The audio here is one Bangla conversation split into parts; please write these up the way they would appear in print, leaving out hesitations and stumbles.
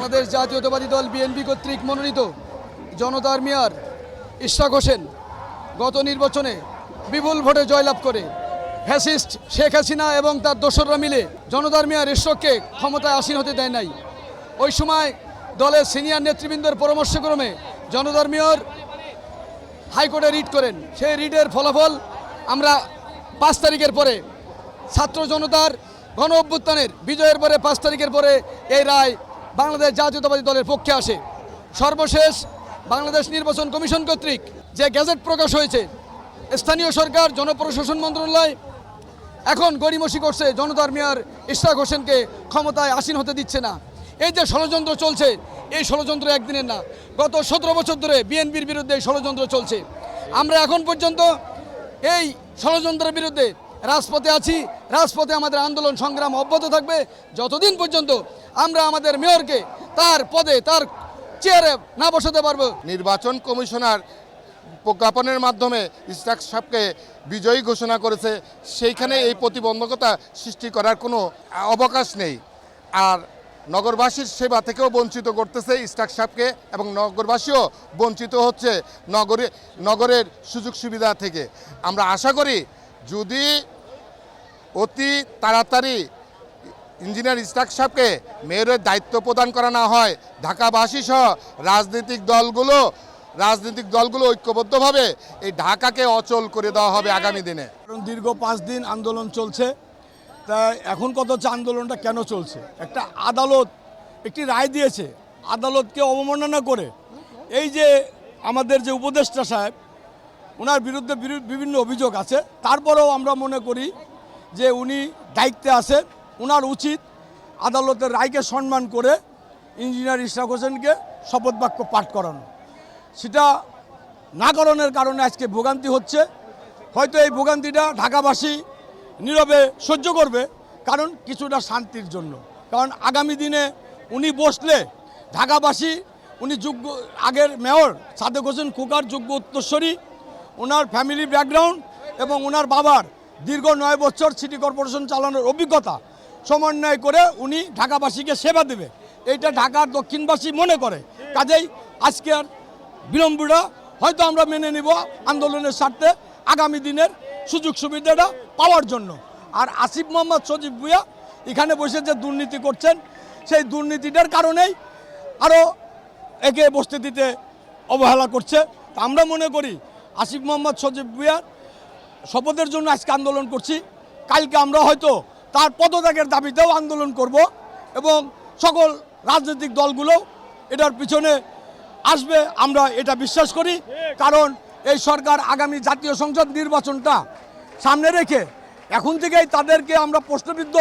বাংলাদেশ জাতীয়তাবাদী দল বিএনপি কর্তৃক মনোনীত জনতার মেয়র ইশরাক হোসেন গত নির্বাচনে বিপুল ভোটে জয়লাভ করে ফ্যাসিস্ট শেখ হাসিনা এবং তার দোসররা মিলে জনতার মেয়র ইশরাককে ক্ষমতায় আসীন হতে দেয় নাই। ওই সময় দলের সিনিয়র নেতৃবৃন্দের পরামর্শক্রমে জনতার মেয়র হাইকোর্টে রিট করেন। সেই রিটের ফলাফল আমরা 5 তারিখের পরে ছাত্র জনতার গণ অভ্যুত্থানের বিজয়ের পরে 5 তারিখের পরে এই রায় বাংলাদেশ জাতীয়তাবাদী দলের পক্ষে আসে। সর্বশেষ বাংলাদেশ নির্বাচন কমিশন কর্তৃক যে গ্যাজেট প্রকাশ হয়েছে, স্থানীয় সরকার জনপ্রশাসন মন্ত্রণালয় এখন গড়িমসি করছে জনতার মেয়র ইশরাক হোসেনকে ক্ষমতায় আসীন হতে দিচ্ছে না। এই যে ষড়যন্ত্র চলছে, এই ষড়যন্ত্র একদিনের না, গত 17 বছর ধরে বিএনপির বিরুদ্ধে এই ষড়যন্ত্র চলছে। আমরা এখন পর্যন্ত এই ষড়যন্ত্রের বিরুদ্ধে রাজপথে আছি। রাজপথে আমাদের আন্দোলন সংগ্রাম অব্যাহত থাকবে যতদিন পর্যন্ত আমরা আমাদের মেয়রকে তার পদে তার চেয়ারে না বসাতে পারবো। নির্বাচন কমিশনার প্রজ্ঞাপনের মাধ্যমে ইশরাক সাহেবকে বিজয়ী ঘোষণা করেছে, সেইখানে এই প্রতিবন্ধকতা সৃষ্টি করার কোনো অবকাশ নেই। আর নগরবাসীর সেবা থেকেও বঞ্চিত করতেছে ইশরাক সাহেবকে, এবং নগরবাসীও বঞ্চিত হচ্ছে নগরের সুযোগ সুবিধা থেকে। আমরা আশা করি যদি অতি তাড়াতাড়ি ইঞ্জিনিয়ার ইশরাক সাহেবকে মেয়রের দায়িত্ব প্রদান করা না হয়, ঢাকাবাসী সহ রাজনৈতিক দলগুলো ঐক্যবদ্ধভাবে এই ঢাকাকে অচল করে দেওয়া হবে আগামী দিনে। কারণ দীর্ঘ 5 দিন আন্দোলন চলছে। তাই এখন কথা হচ্ছে আন্দোলনটা কেন চলছে? একটা আদালত একটি রায় দিয়েছে, আদালতকে অবমাননা করে এই যে আমাদের যে উপদেষ্টা সাহেব, ওনার বিরুদ্ধে বিভিন্ন অভিযোগ আছে, তারপরেও আমরা মনে করি যে উনি দায়িত্বে আছেন। ওনার উচিত আদালতের রায়কে সম্মান করে ইঞ্জিনিয়ার ইশরাক হোসেনকে শপথ বাক্য পাঠ করানো। সেটা না করানোর কারণে আজকে ভোগান্তি হচ্ছে। হয়তো এই ভোগান্তিটা ঢাকাবাসী নীরবে সহ্য করবে, কারণ কিছুটা শান্তির জন্য। কারণ আগামী দিনে উনি বসলে ঢাকাবাসী, উনি যোগ্য আগের মেয়র সাদেক হোসেন খোকার যোগ্য উত্তরসূরি, ওনার ফ্যামিলি ব্যাকগ্রাউন্ড এবং ওনার বাবার দীর্ঘ 9 বছর সিটি কর্পোরেশন চালানোর অভিজ্ঞতা সমন্বয় করে উনি ঢাকাবাসীকে সেবা দেবে, এইটা ঢাকার দক্ষিণবাসী মনে করে। কাজেই আজকে আর বিলম্বটা হয়তো আমরা মেনে নিব আন্দোলনের স্বার্থে, আগামী দিনের সুযোগ সুবিধাটা পাওয়ার জন্য। আর আসিফ মোহাম্মদ সজীব ভুঁইয়া এখানে বসে যে দুর্নীতি করছেন, সেই দুর্নীতিটার কারণেই আরও একে বসতে দিতে অবহেলা করছে। আমরা মনে করি আসিফ মোহাম্মদ সজীব ভুঁইয়ার শপথের জন্য আজকে আন্দোলন করছি। কালকে আমরা হয়তো তার পদত্যাগের দাবিতেও আন্দোলন করব, এবং সকল রাজনৈতিক দলগুলো এটার পিছনে আসবে, আমরা এটা বিশ্বাস করি। কারণ এই সরকার আগামী জাতীয় সংসদ নির্বাচনটা সামনে রেখে এখন থেকেই তাদেরকে আমরা প্রশ্নবিদ্ধ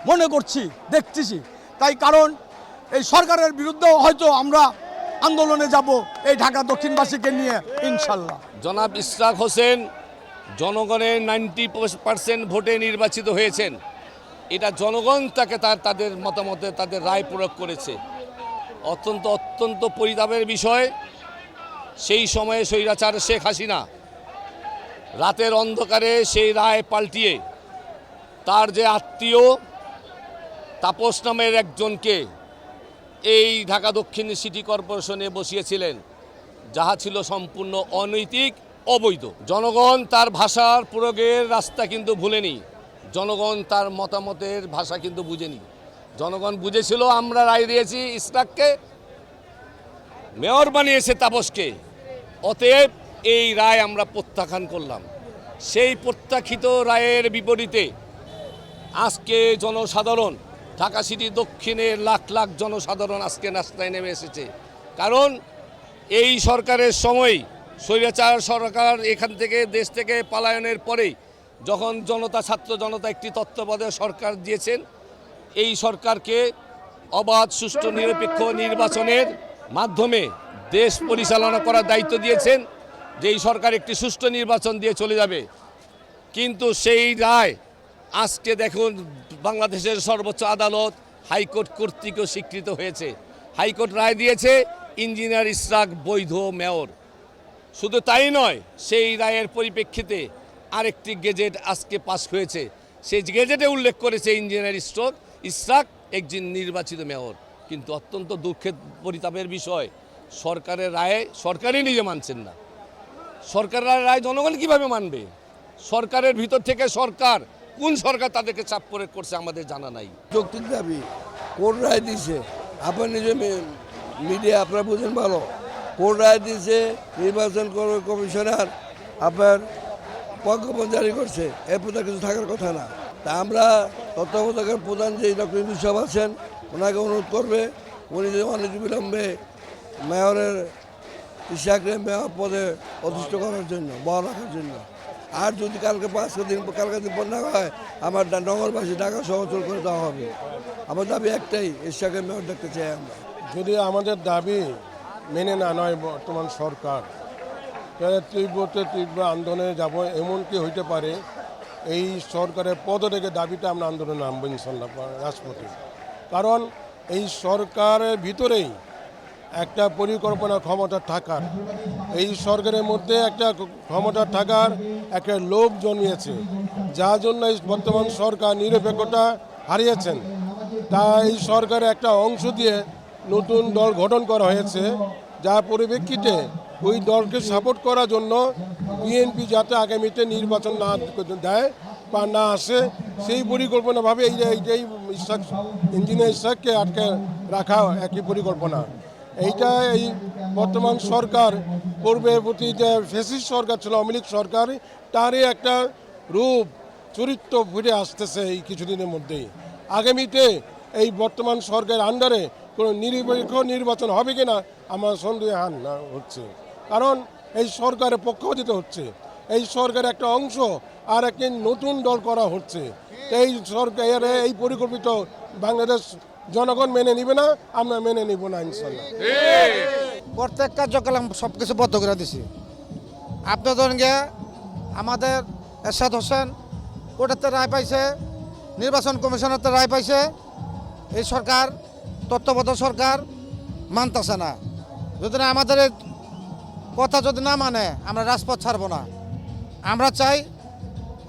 মনে করছি, দেখতেছি। তাই কারণ এই সরকারের বিরুদ্ধেও হয়তো আমরা আন্দোলনে যাব এই ঢাকা দক্ষিণবাসীকে নিয়ে ইনশাল্লাহ। জনাব ইশরাক হোসেন জনগণের 90% ভোটে নির্বাচিত হয়েছেন। এটা জনগণ তাকে তাদের মতামতে তাদের রায় প্রয়োগ করেছে। অত্যন্ত পরিতাপের বিষয়, সেই সময়ে স্বৈরাচার শেখ হাসিনা রাতের অন্ধকারে সেই রায় পাল্টিয়ে তার যে আত্মীয় তাপস নামের একজনকে এই ঢাকা দক্ষিণ সিটি কর্পোরেশনে বসিয়েছিলেন, যাহা ছিল সম্পূর্ণ অনৈতিক, অবৈধ। জনগণ তার ভাষার প্রয়োগের রাস্তা কিন্তু ভুলেনি, জনগণ তার মতামতের ভাষা কিন্তু বুঝেনি। জনগণ বুঝেছিল আমরা রায় দিয়েছি ইশরাককে, মেয়র বানিয়েছে তাপসকে, অতএব এই রায় আমরা প্রত্যাখ্যান করলাম। সেই প্রত্যাখ্যিত রায়ের বিপরীতে আজকে জনসাধারণ, ঢাকা সিটি দক্ষিণের লাখ লাখ জনসাধারণ আজকে রাস্তায় নেমে এসেছে। কারণ এই সরকারের সময় স্বৈরাচার সরকার এখান থেকে দেশ থেকে পলায়নের পরেই যখন ছাত্র জনতা একটি তত্ত্বাবধায়ক সরকার দিয়েছেন, এই সরকারকে অবাধ সুষ্ঠু নিরপেক্ষ নির্বাচনের মাধ্যমে দেশ পরিচালনা করার দায়িত্ব দিয়েছেন, যে এই সরকার একটি সুষ্ঠু নির্বাচন দিয়ে চলে যাবে। কিন্তু সেই রায় আজকে দেখুন বাংলাদেশের সর্বোচ্চ আদালত হাইকোর্ট কর্তৃক স্বীকৃত হয়েছে। হাইকোর্ট রায় দিয়েছে ইঞ্জিনিয়ার ইশরাক বৈধ মেয়র। শুধু তাই নয়, সেই রায়ের পরিপ্রেক্ষিতে আরেকটি গেজেট আজকে পাস হয়েছে, সেই গেজেটে উল্লেখ করেছে ইঞ্জিনিয়ার ইশরাক একজন নির্বাচিত মেয়র। কিন্তু অত্যন্ত দুঃখের পরিতাপের বিষয় সরকারের রায়ে সরকারই নিজে মানছেন না। সরকারের রায় জনগণ কিভাবে মানবে? সরকারের ভিতর থেকে সরকার, কোন সরকার তাদেরকে চাপ প্রয়োগ করছে আমাদের জানা নাই। যৌক্তিক দাবি কোর্ট রায় দিছে, আপনার নিজে মিডিয়া আপনারা বুঝেন ভালো, কোর্ট রায় দিয়েছে, নির্বাচন কমিশনার আপনার প্রজ্ঞাপন জারি করছে, এরপর তো কিছু থাকার কথা না। তা আমরা তত্ত্বাবধায়কের প্রধান যে ডক্টর ইউনূস সাহেব আছেন, ওনাকে অনুরোধ করবে উনি যে অনতিবিলম্বে মেয়রের ইশাকরে মেয়র পদে অধিষ্ঠ করার জন্য, বহাল রাখার জন্য। আর যদি কালকে কালকে দিন পর না হয়, আমার নগরবাসী ঢাকা সহ অচল করে দেওয়া হবে। আমার দাবি একটাই, ইশাকরে মেয়র দেখতে চাই আমরা। যদি আমাদের দাবি মেনে না নয় বর্তমান সরকার, তাহলে তীব্র আন্দোলনে যাব। এমন কি হইতে পারে এই সরকারের পদত্যাগের দাবিটা আমরা আন্দোলনে নামবো ইনশাল্লাহ রাজপথে। কারণ এই সরকারের ভিতরেই একটা পরিকল্পনা ক্ষমতা থাকার, এই সরকারের মধ্যে একটা ক্ষমতা থাকার একটা লোভ জন্মিয়েছে, যার জন্য এই বর্তমান সরকার নিরপেক্ষতা হারিয়েছেন। তা এই সরকারের একটা অংশ দিয়ে নতুন দল গঠন করা হয়েছে, যার পরিপ্রেক্ষিতে ওই দলকে সাপোর্ট করার জন্য বিএনপি যাতে আগামীতে নির্বাচন না দেয় বা না আসে, সেই পরিকল্পনাভাবে এইটাই ইঞ্জিনিয়ার ইশাককে আটকে রাখা একই পরিকল্পনা। এইটা এই বর্তমান সরকার পূর্বের প্রতি যে ফ্যাসিস্ট সরকার ছিল, আওয়ামী লীগ সরকার, তারই একটা রূপ চরিত্র ফুটে আসতেছে এই কিছুদিনের মধ্যেই। আগামীতে এই বর্তমান সরকারের আন্ডারে কোনো নিরপেক্ষ নির্বাচন হবে কিনা আমার সন্দেহান হচ্ছে। কারণ এই সরকারের পক্ষপাতিত্ব হচ্ছে, এই সরকারের একটা অংশ আর একটি নতুন দল করা হচ্ছে। এই সরকারের এই পরিকল্পিত বাংলাদেশ জনগণ মেনে নিবে না, আমরা মেনে নিব না ইনশাল্লাহ। প্রত্যেক কার্যক্রম সব কিছু বন্ধ করে দিছি। আপনি ধরেন গিয়ে আমাদের এরশাদ হোসেন কোর্টের রায় পাইছে, নির্বাচন কমিশনের রায় পাইছে, এই সরকার তত্ত্বাবধায়ক সরকার মানতেছে না। যদি না আমাদের কথা যদি না মানে আমরা রাজপথ ছাড়ব না। আমরা চাই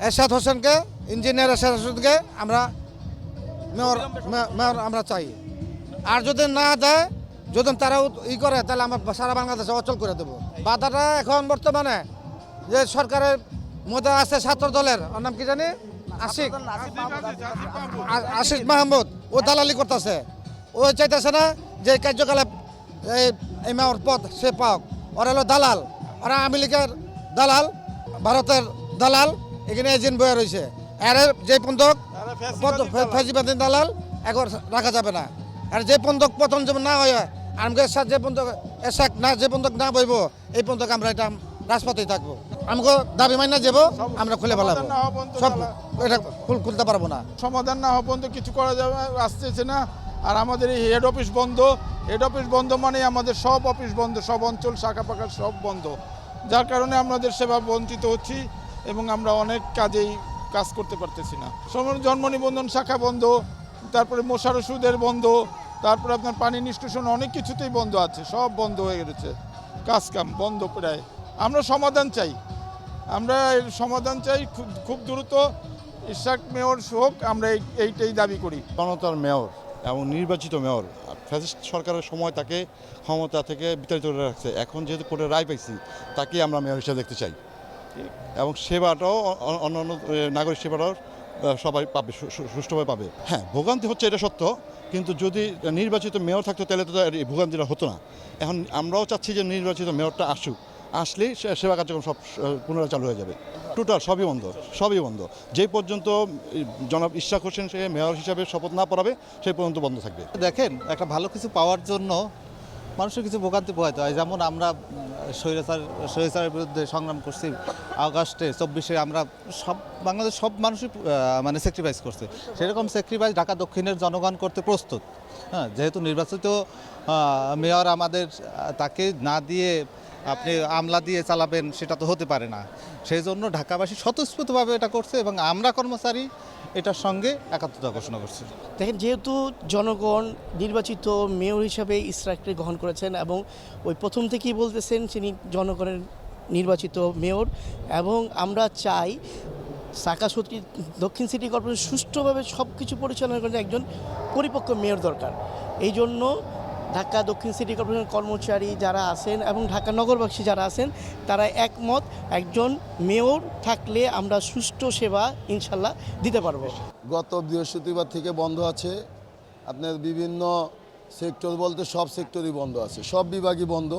এরশাদ হোসেনকে, ইঞ্জিনিয়ার এরশাদ হোসেনকে আমরা মেয়র আমরা চাই। আর যদি না দেয়, যদি তারা করে, তাহলে আমরা সারা বাংলাদেশে অচল করে দেবো। বাধাটা এখন বর্তমানে যে সরকারের মধ্যে আছে ছাত্র দলের, ওর নাম কি জানি, আশিক মাহমুদ, ও দালালি করতেছে। ও চাইতেছে না যে কার্যকলাপ এই মেয়র পদ সে পাক। ওরা হলো দালাল, ওরা আওয়ামী লীগের দালাল, ভারতের দালাল, এখানে এজেন্ট বয়ে রয়েছে। এর যে পন্দক ফেজিবাদী দালাল একবার রাখা যাবে না। আর যে পন্দক পতন যেমন না হয়, আমাদের সাথে যে পন্দক এসাক না, যে পন্দক না বইব, এই পন্দক আমরা এটা রাজপথেই থাকবো। আমাকে দাবি মাইনা যাবো, আমরা খুলে ফেলাবো, সব এটা খুলতে পারবো না। সমাধান না হওয়া পর্যন্ত কিছু করা যাবে আসতেছে না। আর আমাদের এই হেড অফিস বন্ধ, হেড অফিস বন্ধ মানে আমাদের সব অফিস বন্ধ, সব অঞ্চল শাখা পাখা সব বন্ধ, যার কারণে আমাদের সেবা বঞ্চিত হচ্ছি এবং আমরা অনেক কাজেই কাজ করতে পারতেছি না। জন্ম নিবন্ধন শাখা বন্ধ, তারপরে মশার ওষুধের বন্ধ, তারপরে আপনার পানি নিষ্কাশন অনেক কিছুতেই বন্ধ আছে, সব বন্ধ হয়ে গেছে, কাজ কাম বন্ধ প্রায়। আমরা সমাধান চাই, আমরা এর সমাধান চাই খুব দ্রুত। ইশাক মেয়র হোক, আমরা এইটাই দাবি করি। জনতার মেয়র এবং নির্বাচিত মেয়র, ফ্যাসিস্ট সরকারের সময় তাকে ক্ষমতা থেকে বিতাড়িত করে রাখছে। এখন যেহেতু কোর্টের রায় পাইছি, তাকে আমরা মেয়র হিসেবে দেখতে চাই এবং সেবাটাও অন্যান্য নাগরিক সেবাটাও সবাই পাবে, সুষ্ঠুভাবে পাবে। হ্যাঁ, ভোগান্তি হচ্ছে এটা সত্য, কিন্তু যদি নির্বাচিত মেয়র থাকতো তাহলে তো এই ভোগান্তিটা হতো না। এখন আমরাও চাচ্ছি যে নির্বাচিত মেয়রটা আসুক, আসলেই সেবা কার্যক্রম সব পুনরায় চালু হয়ে যাবে। টোটাল সবই বন্ধ, সবই বন্ধ। যেই পর্যন্ত জনাব ইশাক হোসেন সে মেয়র হিসাবে শপথ না পড়াবে, সেই পর্যন্ত বন্ধ থাকবে। দেখেন, একটা ভালো কিছু পাওয়ার জন্য মানুষের কিছু ভোগান্তি পোহাতে হয়। যেমন আমরা স্বৈরাচারের বিরুদ্ধে সংগ্রাম করছি আগস্টে 24-এ, আমরা বাংলাদেশ সব মানুষই মানে স্যাক্রিফাইস করছে। সেরকম স্যাক্রিফাইস ঢাকা দক্ষিণের জনগণ করতে প্রস্তুত। হ্যাঁ, যেহেতু নির্বাচিত মেয়র আমাদের, তাকে না দিয়ে আপনি আমলা দিয়ে চালাবেন সেটা তো হতে পারে না। সেই জন্য ঢাকাবাসী স্বতঃস্ফূর্তভাবে এটা করছে এবং আমরা কর্মচারী এটার সঙ্গে একাত্মতা ঘোষণা করছি। দেখেন, যেহেতু জনগণ নির্বাচিত মেয়র হিসাবে ইশরাককে গ্রহণ করেছেন এবং ওই প্রথম থেকেই বলতেছেন তিনি জনগণের নির্বাচিত মেয়র, এবং আমরা চাই দক্ষিণ সিটি কর্পোরেশন সুষ্ঠুভাবে সব কিছু পরিচালনা করে একজন পরিপক্ক মেয়র দরকার। এই জন্য ঢাকা দক্ষিণ সিটি কর্পোরেশনের কর্মচারী যারা আছেন এবং ঢাকা নগরবাসী যারা আছেন তারা একমত, একজন মেয়র থাকলে আমরা সুষ্ঠু সেবা ইনশাল্লাহ দিতে পারবো। গত বৃহস্পতিবার থেকে বন্ধ আছে। আপনার বিভিন্ন সেক্টর বলতে সব সেক্টরই বন্ধ আছে, সব বিভাগই বন্ধ,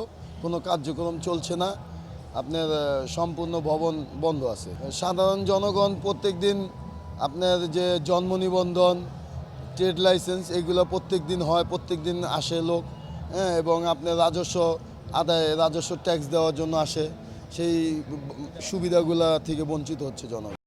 কোনো কার্যক্রম চলছে না। আপনার সম্পূর্ণ ভবন বন্ধ আছে। সাধারণ জনগণ প্রত্যেক দিন আপনার যে জন্ম নিবন্ধন, ট্রেড লাইসেন্স এগুলো প্রত্যেক দিন হয়, প্রত্যেক দিন আসে লোক, হ্যাঁ, এবং আপনার রাজস্ব ট্যাক্স দেওয়ার জন্য আসে, সেই সুবিধাগুলো থেকে বঞ্চিত হচ্ছে জনগণ।